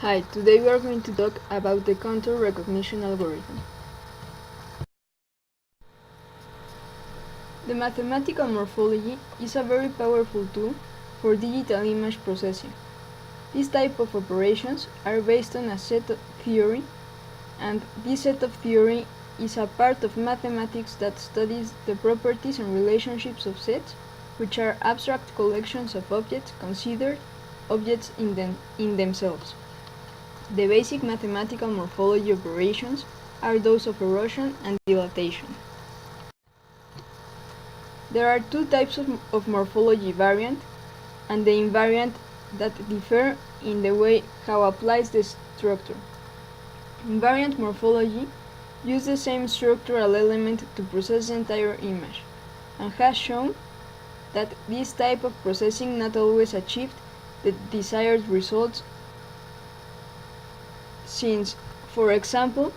Hi, today we are going to talk about the contour recognition algorithm. The mathematical morphology is a very powerful tool for digital image processing. This type of operations are based on a set of theory, and this set of theory is a part of mathematics that studies the properties and relationships of sets, which are abstract collections of objects considered objects in themselves. The basic mathematical morphology operations are those of erosion and dilatation. There are two types of morphology: variant and the invariant, that differ in the way how applies the structure. Invariant morphology uses the same structural element to process the entire image, and has shown that this type of processing not always achieved the desired results, since, for example,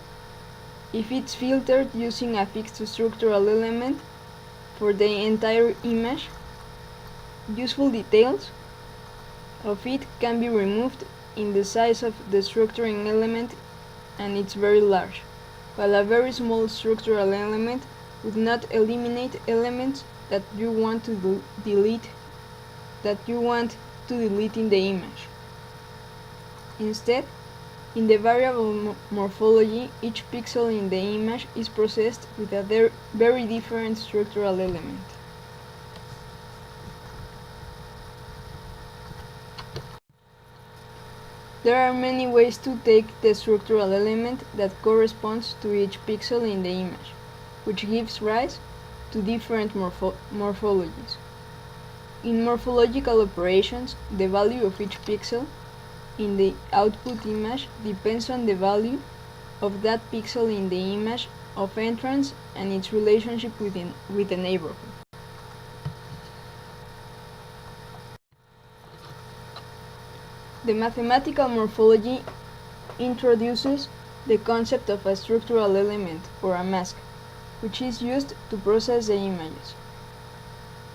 if it's filtered using a fixed structural element for the entire image, useful details of it can be removed in the size of the structuring element, and it's very large, while a very small structural element would not eliminate elements that you want to delete in the image. Instead, in the variable morphology, each pixel in the image is processed with a very different structural element. There are many ways to take the structural element that corresponds to each pixel in the image, which gives rise to different morphologies. In morphological operations, the value of each pixel in the output image depends on the value of that pixel in the image of entrance and its relationship with the neighborhood. The mathematical morphology introduces the concept of a structural element, or a mask, which is used to process the images.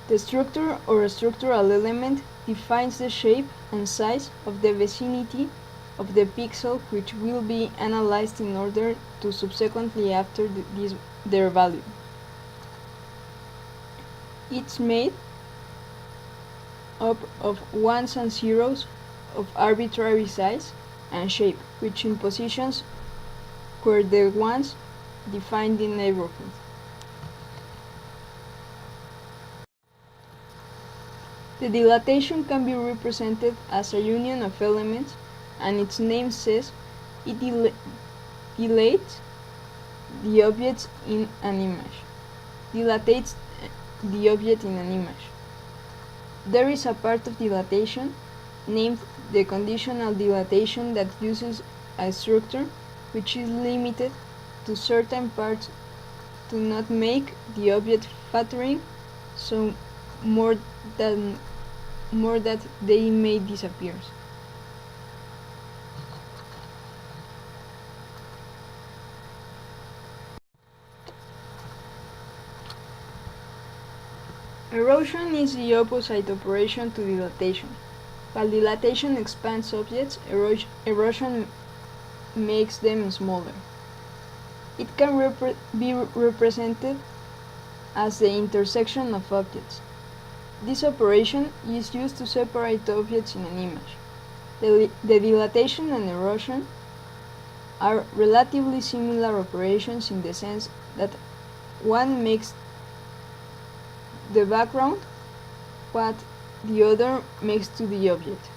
The structure or structural element defines the shape and size of the vicinity of the pixel, which will be analyzed in order to subsequently alter their value. It's made up of ones and zeros of arbitrary size and shape, which in positions where the ones define the neighborhood. The dilatation can be represented as a union of elements, and its name says it dilates the objects in an image. Dilatates the object in an image. There is a part of dilatation named the conditional dilatation that uses a structure which is limited to certain parts to not make the object flattering, so more that they may disappear. Erosion is the opposite operation to dilatation. While dilatation expands objects, erosion makes them smaller. It can be represented as the intersection of objects. This operation is used to separate objects in an image. The dilatation and erosion are relatively similar operations in the sense that one makes the background what the other makes to the object.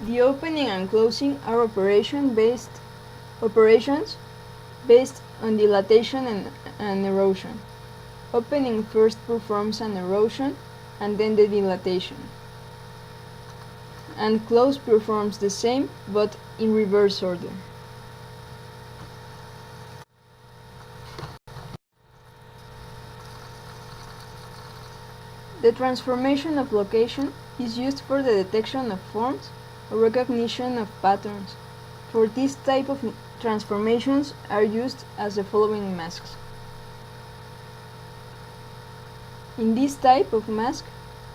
The opening and closing are operations based on dilatation and erosion. Opening first performs an erosion and then the dilatation, and close performs the same but in reverse order. The transformation of location is used for the detection of forms or recognition of patterns. For this type of transformations are used as the following masks. In this type of mask,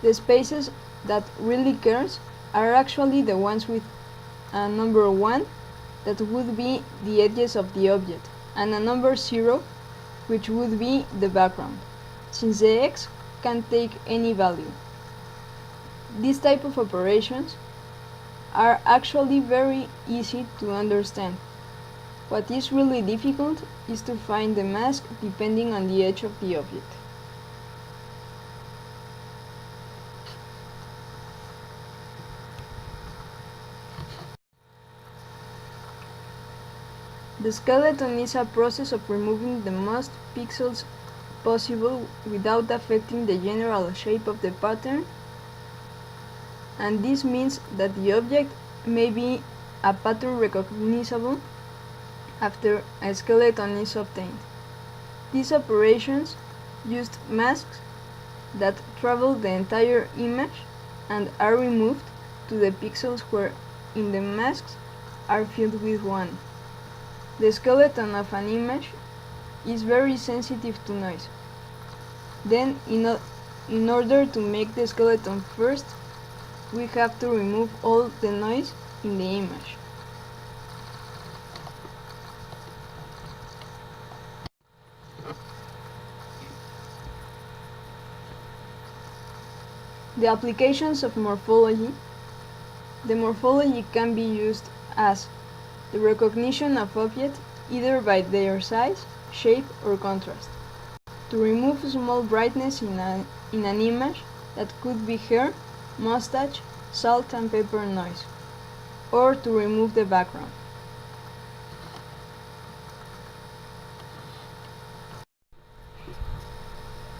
the spaces that really cares are actually the ones with a number 1 that would be the edges of the object, and a number 0 which would be the background, since the x can take any value. This type of operations are actually very easy to understand. What is really difficult is to find the mask depending on the edge of the object. The skeleton is a process of removing the most pixels possible without affecting the general shape of the pattern, and this means that the object may be a pattern recognizable after a skeleton is obtained. These operations used masks that travel the entire image and are removed to the pixels where in the masks are filled with 1. The skeleton of an image is very sensitive to noise. Then, in order to make the skeleton first, we have to remove all the noise in the image. The applications of morphology. The morphology can be used as the recognition of objects either by their size, shape, or contrast. To remove small brightness in an image that could be hair, mustache, salt and pepper noise, or to remove the background.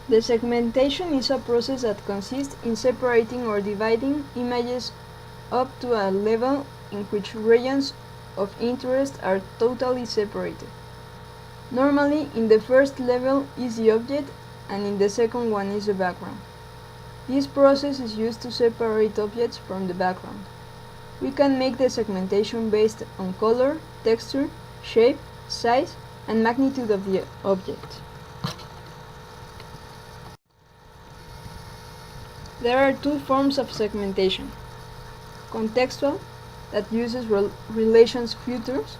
The segmentation is a process that consists in separating or dividing images up to a level in which regions of interest are totally separated. Normally, in the first level is the object, and in the second one is the background. This process is used to separate objects from the background. We can make the segmentation based on color, texture, shape, size, and magnitude of the object. There are two forms of segmentation. Contextual, that uses relations features.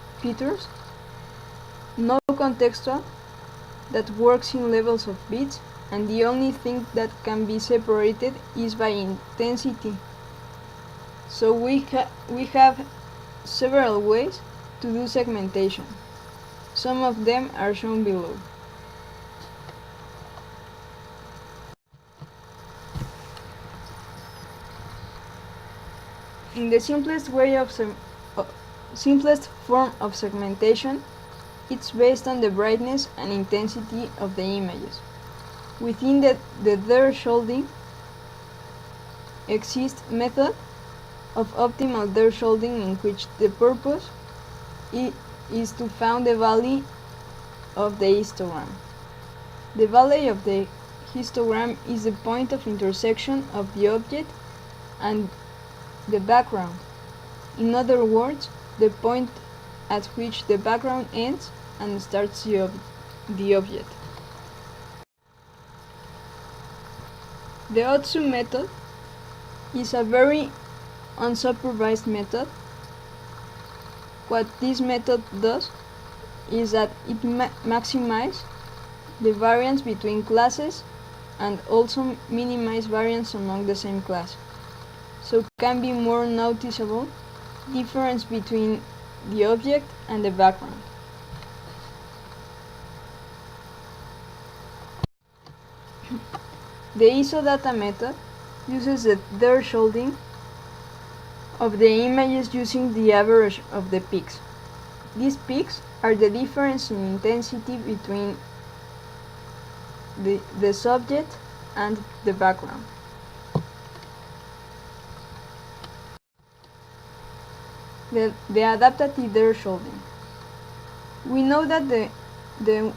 No contextual, that works in levels of bits, and the only thing that can be separated is by intensity. So we have several ways to do segmentation. Some of them are shown below. In the simplest form of segmentation, it's based on the brightness and intensity of the images. Within the thresholding exists method of optimal thresholding in which the purpose is to find the value of the histogram. The value of the histogram is the point of intersection of the object and the background. In other words, the point at which the background ends and starts the object. The Otsu method is a very unsupervised method. What this method does is that it maximizes the variance between classes and also minimize variance among the same class. So can be more noticeable difference between the object and the background. The ISOData method uses the thresholding of the images using the average of the peaks. These peaks are the difference in intensity between the subject and the background. The adaptative thresholding. We know that the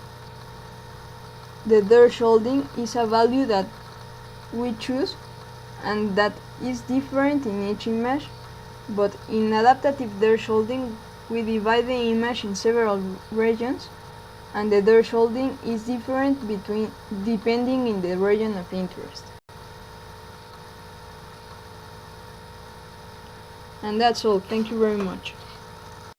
thresholding is a value that we choose and that is different in each image, but in adaptative thresholding we divide the image in several regions and the thresholding is different depending in the region of interest. And that's all. Thank you very much.